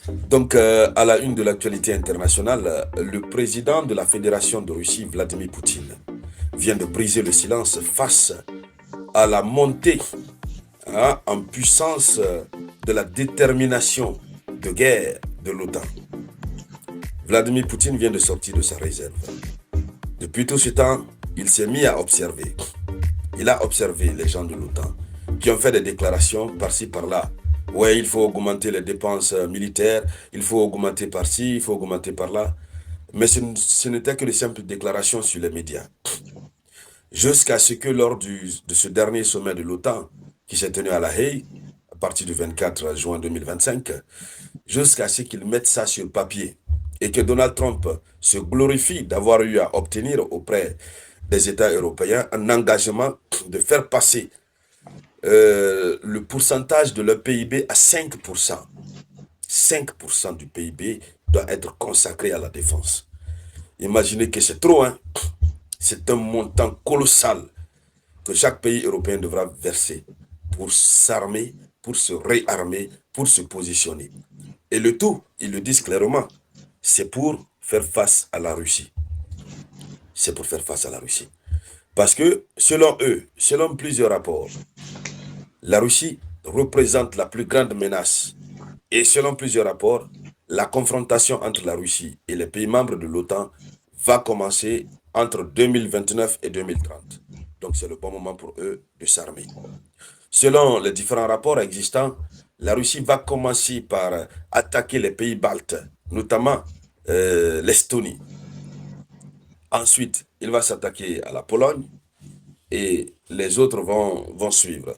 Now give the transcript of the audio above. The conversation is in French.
Donc, à la une de l'actualité internationale, le président de la Fédération de Russie, Vladimir Poutine, vient de briser le silence face à la montée en puissance de la détermination de guerre de l'OTAN. Vladimir Poutine vient de sortir de sa réserve. Depuis tout ce temps, il s'est mis à observer. Il a observé les gens de l'OTAN qui ont fait des déclarations par-ci, par-là. Ouais, il faut augmenter les dépenses militaires, il faut augmenter par-ci, il faut augmenter par-là. Mais ce n'était que de simples déclarations sur les médias. Jusqu'à ce que lors de ce dernier sommet de l'OTAN, qui s'est tenu à La Haye, à partir du 24 juin 2025, jusqu'à ce qu'ils mettent ça sur papier et que Donald Trump se glorifie d'avoir eu à obtenir auprès des États européens un engagement de faire passer le pourcentage de leur PIB à 5%. 5% du PIB doit être consacré à la défense. Imaginez que c'est trop, hein? C'est un montant colossal que chaque pays européen devra verser pour s'armer, pour se réarmer, pour se positionner. Et le tout, ils le disent clairement, c'est pour faire face à la Russie. C'est pour faire face à la Russie. Parce que, selon eux, selon plusieurs rapports, la Russie représente la plus grande menace. Et selon plusieurs rapports, la confrontation entre la Russie et les pays membres de l'OTAN va commencer entre 2029 et 2030. Donc c'est le bon moment pour eux de s'armer. Selon les différents rapports existants, la Russie va commencer par attaquer les pays baltes, notamment l'Estonie. Ensuite, il va s'attaquer à la Pologne et les autres vont suivre.